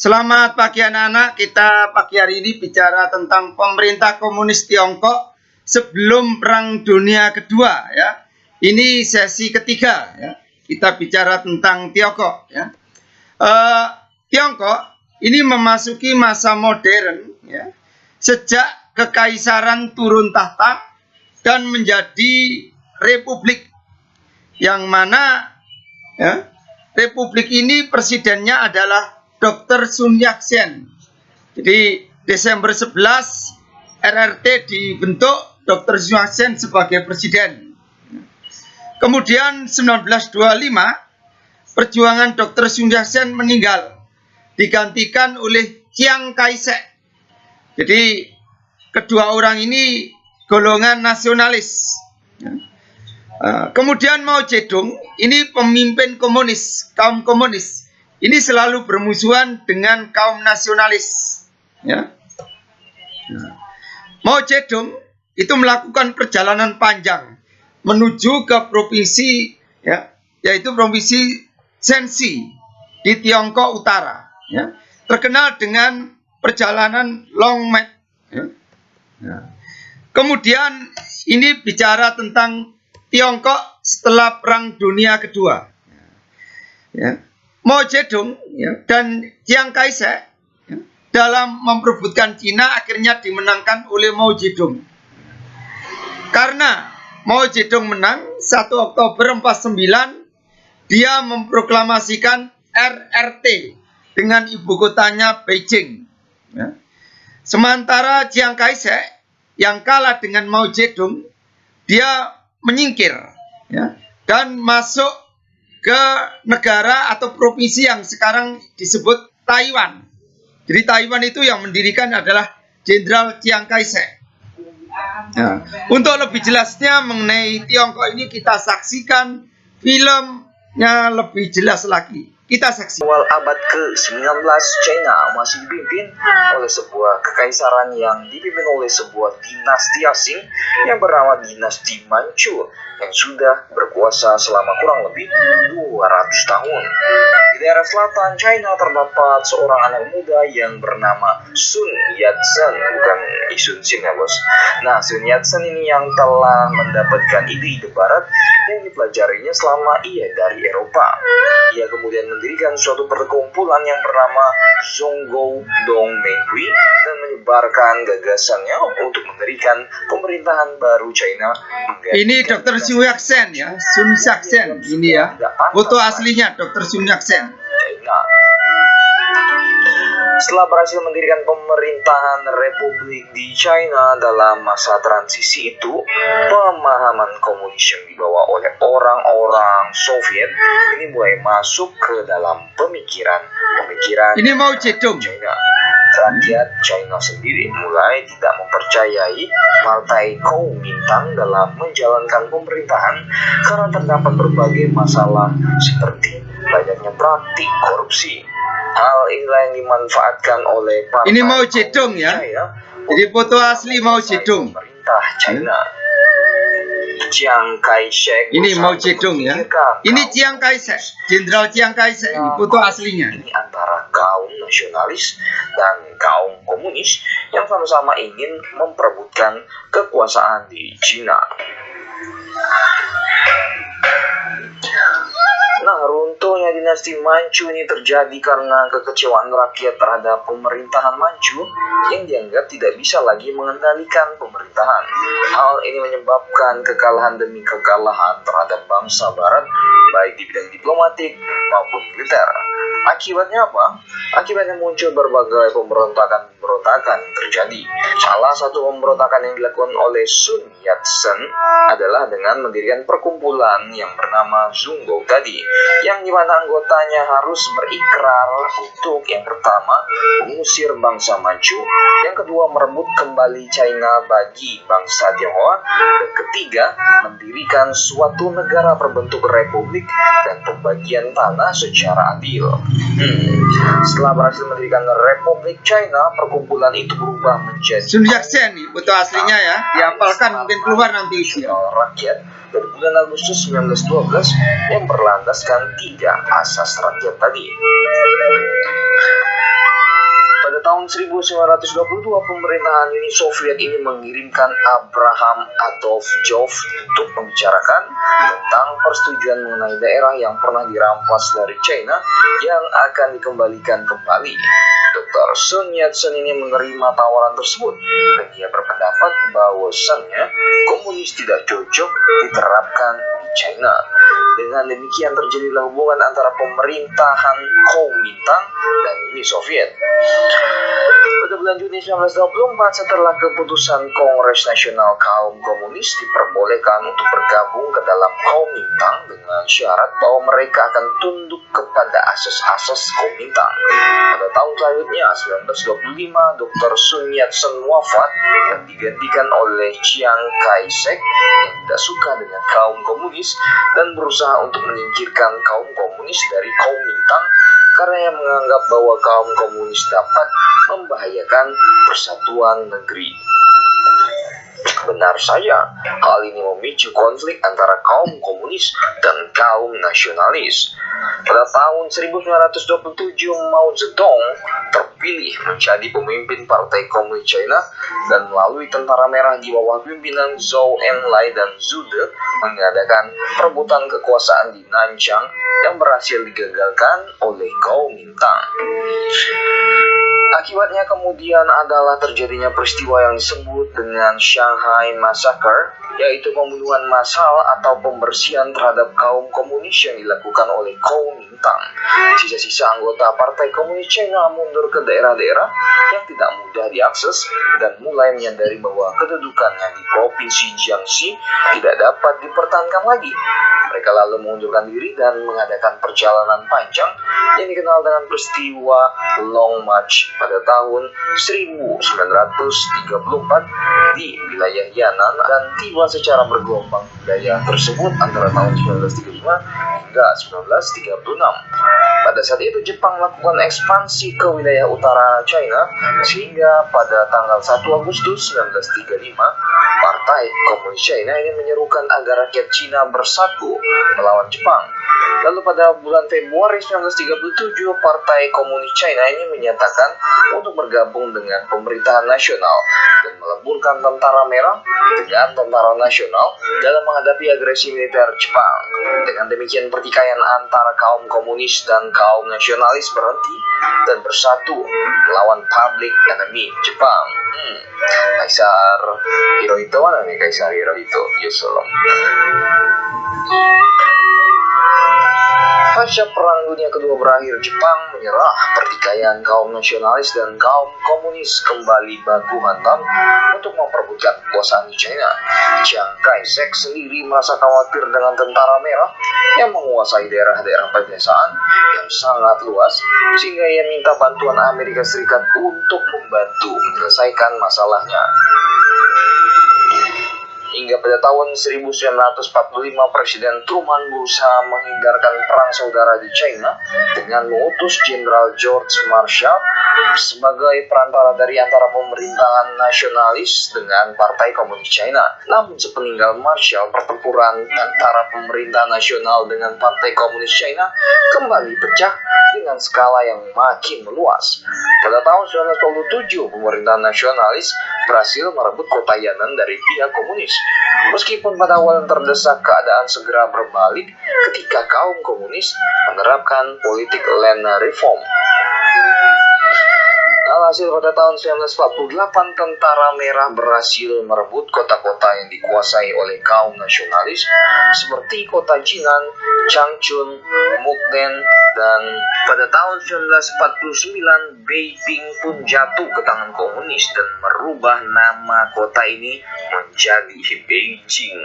Selamat pagi anak-anak, kita pagi hari ini bicara tentang pemerintah komunis Tiongkok sebelum Perang Dunia Kedua ya. Ini sesi ketiga ya. Kita bicara tentang Tiongkok ya. Tiongkok ini memasuki masa modern ya. Sejak kekaisaran turun tahta dan menjadi republik yang mana ya, republik ini presidennya adalah Dr. Sun Yat-sen. Jadi Desember 11 RRT dibentuk Dr. Sun Yat-sen sebagai presiden. Kemudian 1925 perjuangan Dr. Sun Yat-sen meninggal, digantikan oleh Chiang Kai-shek. Jadi kedua orang ini golongan nasionalis. Kemudian Mao Zedong ini pemimpin komunis, kaum komunis. Ini selalu bermusuhan dengan kaum nasionalis. Ya. Mao Zedong itu melakukan perjalanan panjang menuju ke provinsi, ya, yaitu provinsi Shenxi di Tiongkok Utara. Ya. Terkenal dengan perjalanan Long March. Ya. Ya. Kemudian ini bicara tentang Tiongkok setelah Perang Dunia Kedua. Ya. Mao Zedong ya, dan Chiang Kai-shek ya, dalam memperebutkan Cina akhirnya dimenangkan oleh Mao Zedong. Karena Mao Zedong menang 1 Oktober 49, dia memproklamasikan RRT dengan ibu kotanya Beijing. Ya. Sementara Chiang Kai-shek yang kalah dengan Mao Zedong, dia menyingkir ya, dan masuk ke negara atau provinsi yang sekarang disebut Taiwan. Jadi Taiwan itu yang mendirikan adalah Jenderal Chiang Kai-shek. Nah, untuk lebih jelasnya mengenai Tiongkok ini kita saksikan filmnya lebih jelas lagi. Kita saksikan. Awal abad ke-19 China masih dipimpin oleh sebuah kekaisaran yang dipimpin oleh sebuah dinasti asing yang bernama dinasti Manchu yang sudah berkuasa selama kurang lebih 200 tahun. Di daerah selatan China terdapat seorang anak muda yang bernama Sun Yat-sen, bukan Isun Sin ya bos. Nah, Sun Yat-sen ini yang telah mendapatkan ide-ide barat yang dipelajarinya selama ia dari Eropa. Ia kemudian mendirikan suatu perkumpulan yang bernama Zhongguo Dongmenghui dan menyebarkan gagasannya untuk mendirikan pemerintahan baru China. Ini Dr. Sun Yat-sen ya, Sun Yat-sen ini ya. Foto aslinya Dr. Sun Yat-sen. Setelah berhasil mendirikan pemerintahan republik di China dalam masa transisi itu, pemahaman komunis yang dibawa oleh orang-orang Soviet ini mulai masuk ke dalam pemikiran ini Mao Zedong. China. Rakyat China sendiri mulai tidak mempercayai partai Kuomintang dalam menjalankan pemerintahan karena terdapat berbagai masalah seperti banyaknya praktik korupsi. Hal inilah yang dimanfaatkan oleh partai ini Mao Zedong ya. Jadi foto asli Mao Zedong. Pemerintah China. Chiang Kai-shek ini Mao Zedong ya. Ini Chiang Kai-shek, Jenderal Chiang Kai-shek ini foto aslinya. Ini antara kaum nasionalis dan kaum komunis yang sama-sama ingin memperebutkan kekuasaan di China. Nah, runtuhnya dinasti Manchu ini terjadi karena kekecewaan rakyat terhadap pemerintahan Manchu yang dianggap tidak bisa lagi mengendalikan pemerintahan. Hal ini menyebabkan kekalahan demi kekalahan terhadap bangsa Barat, baik di bidang diplomatik maupun militer. Akibatnya apa? Akibatnya muncul berbagai pemberontakan yang terjadi. Salah satu pemberontakan yang dilakukan oleh Sun Yat-sen adalah dengan mendirikan perkumpulan yang bernama Zhongguo tadi, yang dimana anggotanya harus berikrar untuk yang pertama mengusir bangsa Manchu, yang kedua merebut kembali China bagi bangsa Tionghoa, dan ketiga mendirikan suatu negara berbentuk republik dan pembagian tanah secara adil. Setelah berhasil mendirikan Republik China, perkumpulan itu berubah menjadi Sun Yat-sen nih foto aslinya ya, dihafalkan mungkin keluar nanti usia. Rakyat pada bulan Agustus 1912 yang berlandaskan 3 asas rakyat tadi. 1922, pemerintahan Uni Soviet ini mengirimkan Abraham Adolf untuk membicarakan tentang persetujuan mengenai daerah yang pernah dirampas dari China yang akan dikembalikan kembali. Dr. Sun Yat-sen ini menerima tawaran tersebut dan ia berpendapat bahwasannya komunis tidak cocok diterapkan di China. Dengan demikian terjadilah hubungan antara pemerintahan Kuomintang dan Uni Soviet. Pada bulan Juni 1924, setelah keputusan Kongres Nasional, kaum komunis diperbolehkan untuk bergabung ke dalam Kuomintang dengan syarat bahwa mereka akan tunduk kepada asas-asas Kuomintang. Pada tahun selanjutnya, 1925, Dr. Sun Yat-sen wafat dan digantikan oleh Chiang Kai-shek yang tidak suka dengan kaum komunis dan berusaha untuk menyingkirkan kaum komunis dari Kuomintang karena ia menganggap bahwa kaum komunis dapat membahayakan persatuan negeri. Benar saja, hal ini memicu konflik antara kaum komunis dan kaum nasionalis. Pada tahun 1927, Mao Zedong terpilih menjadi pemimpin Partai Komunis China dan melalui Tentara Merah di bawah pimpinan Zhou Enlai dan Zhu De mengadakan perebutan kekuasaan di Nanjing yang berhasil digagalkan oleh Kuomintang. Akibatnya kemudian adalah terjadinya peristiwa yang disebut dengan Shanghai Massacre, yaitu pembunuhan massal atau pembersihan terhadap kaum komunis yang dilakukan oleh Kuomintang. Sisa-sisa anggota Partai Komunis China mundur ke daerah-daerah yang tidak mudah diakses dan mulai menyadari bahwa kedudukannya di Provinsi Jiangxi tidak dapat dipertahankan lagi. Mereka lalu mengundurkan diri dan mengadakan perjalanan panjang yang dikenal dengan peristiwa Long March pada tahun 1934 di wilayah Yan'an dan tiba secara bergelombang wilayah tersebut antara tahun 1935 hingga 1936. Pada saat itu Jepang melakukan ekspansi ke wilayah utara China sehingga pada tanggal 1 Agustus 1935 Partai Komunis China ini menyerukan agar rakyat Cina bersatu melawan Jepang. Lalu pada bulan Februari 1937 Partai Komunis China ini menyatakan untuk bergabung dengan pemerintahan nasional dan meleburkan Tentara Merah dengan Tentara Nasional dalam menghadapi agresi militer Jepang. Dengan demikian pertikaian antara kaum komunis dan kaum nasionalis berhenti dan bersatu melawan public enemy Jepang. Kaisar Hirohito mana nih? Kaisar Hirohito, Yesulam. Pasca Perang Dunia Kedua berakhir, Jepang menyerah. Pertikaian kaum nasionalis dan kaum komunis kembali baku hantam untuk memperebutkan kekuasaan di China. Chiang Kai-shek sendiri merasa khawatir dengan Tentara Merah yang menguasai daerah-daerah pedesaan yang sangat luas, sehingga ia minta bantuan Amerika Serikat untuk membantu menyelesaikan masalahnya. Hingga pada tahun 1945 Presiden Truman berusaha menghindarkan perang saudara di China dengan mengutus Jenderal George Marshall sebagai perantara dari antara pemerintahan nasionalis dengan Partai Komunis China. Namun sepeninggal Marshall, pertempuran antara pemerintah nasional dengan Partai Komunis China kembali pecah dengan skala yang makin meluas. Pada tahun 1927 pemerintahan nasionalis berhasil merebut kota Yan'an dari pihak komunis. Meskipun pada awal terdesak, keadaan segera berbalik ketika kaum komunis menerapkan politik land reform. Alhasil pada tahun 1948 Tentara Merah berhasil merebut kota-kota yang dikuasai oleh kaum nasionalis seperti kota Jinan, Changchun, Mukden, dan pada tahun 1949 Beiping pun jatuh ke tangan komunis dan merubah nama kota ini menjadi Beijing.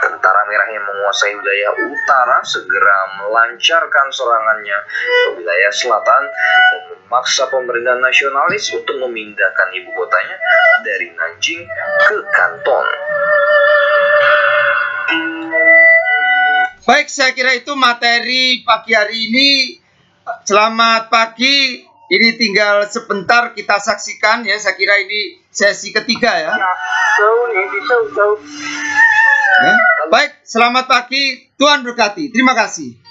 Tentara Merah yang menguasai wilayah utara segera melancarkan serangannya ke wilayah selatan dan memaksa pemerintahan nasionalis untuk memindahkan ibu kotanya dari Nanjing ke Kanton. Baik, saya kira itu materi pagi hari ini. Selamat pagi. Ini tinggal sebentar kita saksikan ya. Saya kira ini sesi ketiga ya. Ya. Baik, selamat pagi. Tuhan berkati. Terima kasih.